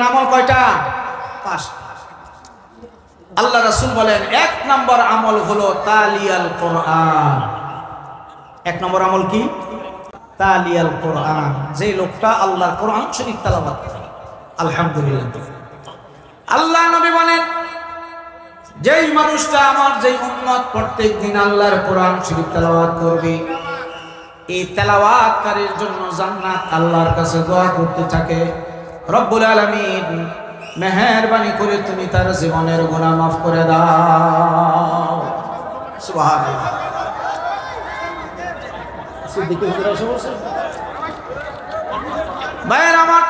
আমল কয়টা? 5। আল্লাহ রাসূল বলেন 1 নম্বর আমল হলো তালিয়াল কোরআন। 1 নম্বর আমল কি? তালিয়াল কোরআন। যে লোকটা আল্লাহর কোরআন শরীফ তেলাওয়াত করে, আলহামদুলিল্লাহ। আল্লাহ নবী বলেন যেই মানুষটা আমার যেই উম্মত প্রত্যেকদিন আল্লাহর কোরআন শরীফ তেলাওয়াত করবে, এই তেলাওয়াতকারীর জন্য জান্নাত আল্লাহর কাছে দোয়া করতে থাকে, রব্বুল আলামিন মেহেরবানি করে তুমি তার জীবনের গুনাহ মাফ করে দাও। সুবহানাল্লাহ। সিদ্দিকী হুজুর এসে বলছে, ভাইয়ের আমার,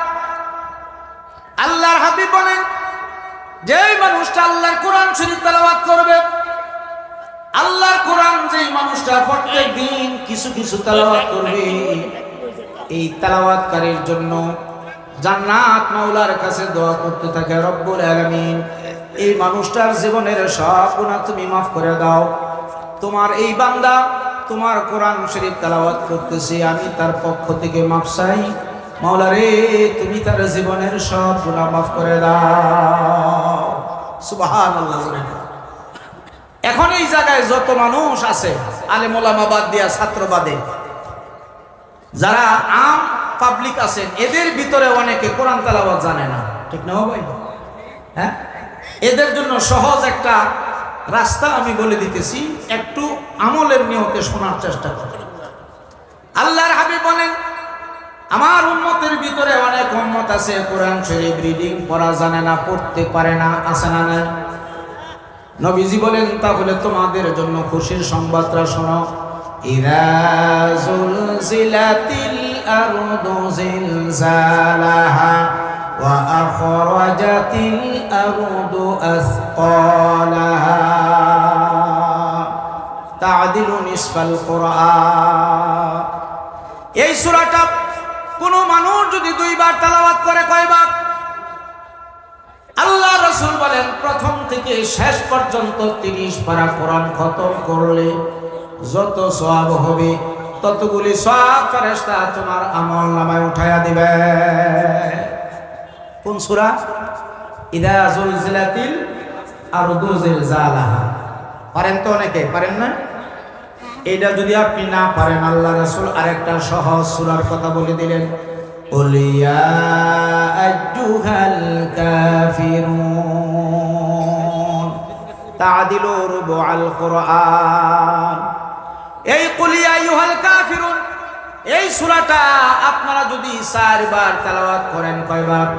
আল্লাহর হাবিব বলেন যেই মানুষটা আল্লাহর কোরআন শরীফ তেলাওয়াত করবে, আল্লাহর কোরআন যেই মানুষটা প্রত্যেক দিন কিছু কিছু তেলাওয়াত করবে, এই তেলাওয়াতকারীর জন্য জান্নাত মাওলার কাছে দোয়া করতে থাকে, রব্বুল আলামিন এই মানুষটার জীবনের সব গুনাহ তুমি মাফ করে দাও। তোমার এই বান্দা তোমার কোরআন শরীফ তেলাওয়াত করতেছে, আমি তার পক্ষ থেকে মাফ চাই, মাওলা রে তুমি তার জীবনের সব গুনাহ মাফ করে দাও। সুবহানাল্লাহ। এখন এই জায়গায় যত মানুষ আছে, আলেম ওলামা বাদ দিয়া ছাত্র বাদে যারা আম পাবলিক আছেন, এদের ভিতরে অনেকে কোরআন তেলাওয়াত জানে না, ঠিক না ভাই? হ্যাঁ, এদের জন্য সহজ একটা রাস্তা আমি বলে দিতেছি, একটু আমলের নিয়তে শোনার চেষ্টা করেন। আল্লাহর হাবিব বলেন আমার উম্মতের ভিতরে অনেক উম্মত আছে কোরআন শরীফ রিডিং পড়া জানে না, পড়তে পারে না, আছে না নাই? নবীজি বলেন তাহলে তোমাদের জন্য খুশির সংবাদটা শোনো, ইযা যুলজিলাতিল আরদু জিলজালাহা ওয়া আখরাজাতিল আরদু আসকালাহা তা'দিলু নিসফাল কোরআন। এই সূরাটা কোন মানুষ যদি 2 বার তেলাওয়াত করে, কয়বার? আল্লাহ রাসূল বলেন প্রথম থেকে শেষ পর্যন্ত 30 পারা কোরআন খতম করলে যত সওয়াব হবে ততগুলি সওয়াব ফেরেশতা তোমার আমলনামায় উঠায়া দিবে। কোন সূরা? ইযা যুলজিলাতিল আরদু জিলজালাহা। পারেন তো অনেকে? পারেন না? এইটা যদি আপনি না পারেন, আল্লাহ রাসূল আরেকটা সহজ সূরার কথা বলে দিলেন, কুল ইয়া আইয়ুহাল কাফিরুন তা'দিলু রুবুআল কোরআন। এই কুল ইয়া আইয়ুহাল কাফিরুন এই সূরাটা আপনারা যদি 4 বার তেলাওয়াত করেন, কয়বার?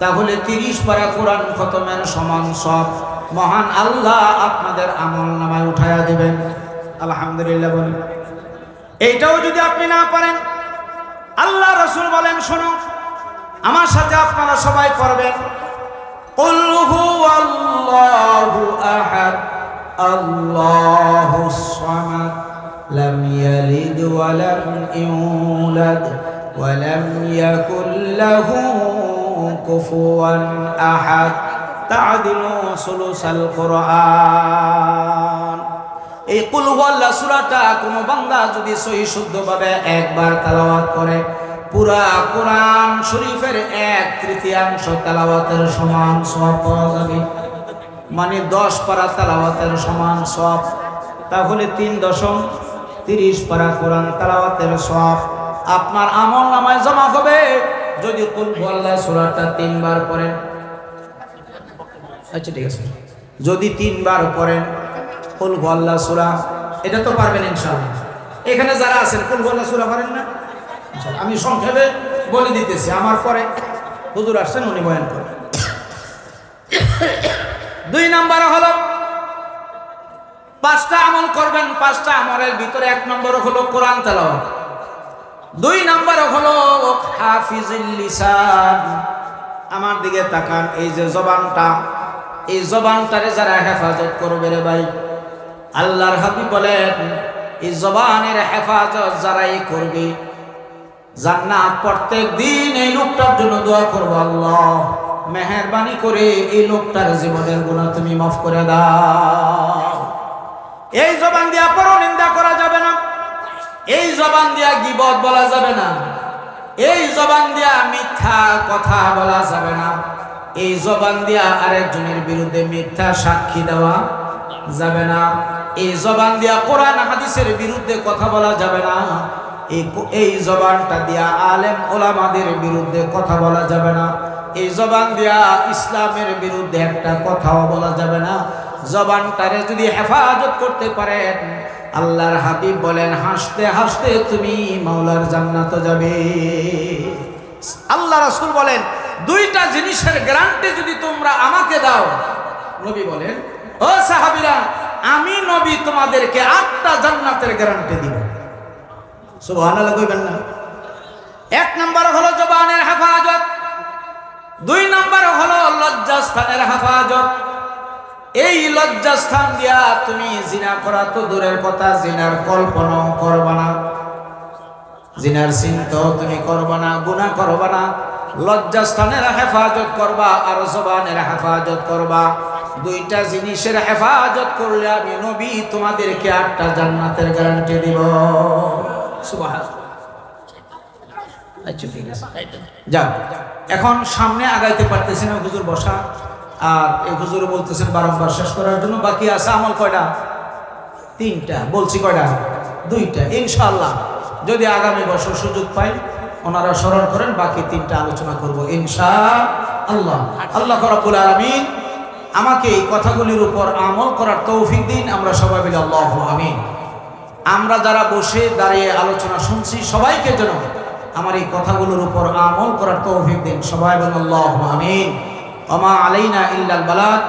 তাহলে 30 পারা কোরআন খতমের সমান সব মহান আল্লাহ আপনাদের আমলনামায় উঠায়া দিবেন। আলহামদুলিল্লাহ বলেন। এইটাও যদি আপনি না পারেন, আল্লাহ রাসূল বলেন শোনো, আমার সাথে আপনারা সবাই পড়বেন, কুল হুয়াল্লাহু আহাদ আল্লাহুস সামাদ লাম ইয়ালিদ ওয়া লাম ইউলাদ ওয়া লাম ইয়াকুল লাহু কুফুয়ান আহাদ তা'দিলু সুলুসাল কোরআন। এই কুল হুয়াল্লাহ সূরাটা কোন বান্দা যদি সহি শুদ্ধভাবে একবার তেলাওয়াত করে, পুরা কোরআন শরীফের 1/3 তেলাওয়াতের সমান সওয়াব পাওয়া যাবে। মানে 10 পারা তেলাওয়াতের সমান সওয়াব। তাহলে 3.30 পারা কোরআন তেলাওয়াতের সওয়াব আপনার আমলনামায় জমা হবে যদি কুল হুয়াল্লাহ সূরাটা 3 বার পড়েন। আচ্ছা ঠিক আছে, যদি 3 বার পড়েন কুল হুয়াল্লাহ সূরা, এটা তো পারবেন ইনশাআল্লাহ। এখানে যারা আছেন কুল হুয়াল্লাহ সূরা পারেন না? ইনশাআল্লাহ আমি সংক্ষেপে বলে দিতেছি, আমার পরে হুজুর আসছেন, উনি বয়ান করেন। 2 নম্বর হলো 5টা আমল করবেন, 5টা আমলের ভিতরে 1 নম্বর হলো কোরআন তেলাওয়াত, 2 নম্বর হলো হাফিজুল লিসান। আমার দিকে তাকান, এই যে জবানটা, এই জবানটারে যারা হেফাজত করবে রে ভাই, আল্লাহর হাবিব বলেন এই জবানের হেফাজত যারাই করবে, জান্নাত প্রত্যেক দিন এই লোকটার জন্য দোয়া করব, আল্লাহ মেহেরবানি করে এই লোকটার জীবনের গুনাহ তুমি মাফ করে দাও। এই জবান দিয়া পরনিন্দা করা যাবে না, এই জবান দিয়া গীবত বলা যাবে না, এই জবান দিয়া মিথ্যা কথা বলা যাবে না, এই জবান দিয়া আরেকজনের বিরুদ্ধে মিথ্যা সাক্ষী দেওয়া যাবে না, এই জবান দিয়া কোরআন হাদিসের বিরুদ্ধে কথা বলা যাবে না, এই জবানটা দিয়া আলেম ওলামাদের বিরুদ্ধে কথা বলা যাবে না, এই জবান দিয়া ইসলামের বিরুদ্ধে একটা কথাও বলা যাবে না। জবানটারে যদি হেফাজত করতে পারেন, আল্লাহর হাবিব বলেন হাসতে হাসতে তুমি মাওলার জান্নাতে যাবে। আল্লাহ রাসূল বলেন দুইটা জিনিসের গ্যারান্টি যদি তোমরা আমাকে দাও, নবী বলেন ও সাহাবীরা আমি নবী তোমাদেরকে 8টা জান্নাতের গ্যারান্টি দিব। সুবহানাল্লাহ কইবেন না? 1 নাম্বার হলো জবানের হেফাজত, 2 নাম্বার হলো লজ্জাস্থানের হেফাজত। এই লজ্জাস্থান দিয়া তুমি জিনা করা তো দূরের কথা, জিনার কল্পনাও করবা না, জিনার চিন্তাও তুমি করবা না, গুনাহ করবা না। লজ্জাস্থানের হেফাজত করবা আর জবানের হেফাজত করবা। 2টা জিনিসের হেফাজত করলে আমি নবী তোমাদেরকে 8টা জান্নাতের গ্যারান্টি দিব। সুবহানাল্লাহ। আচ্ছা ঠিক আছে, যাও এখন সামনে আগাইতে পারতেছি না, হুজুর বসা। আর এই হুজুর বলতেছেন বারংবার শেষ করার জন্য। বাকি আছে আমল কয়টা? 3টা। বলছি কয়টা? 2টা। ইনশাআল্লাহ যদি আগামী বছর সুযোগ পাই ওনারা স্মরণ করেন, বাকি 3টা আলোচনা করব ইনশাআল্লাহ। আল্লাহ রাব্বুল আলামিন আমাকে এই কথাগুলির উপর আমল করার তৌফিক দিন। আমরা সবাই মিলে আল্লাহু আমিন। আমরা যারা বসে দাঁড়িয়ে আলোচনা শুনছি সবাইকে যেন আমার এই কথাগুলোর উপর আমল করার তৌফিক দিন। সবাই বলেন আল্লাহু আমিন। ওয়া মা আলাইনা ইল্লাল বালাগ।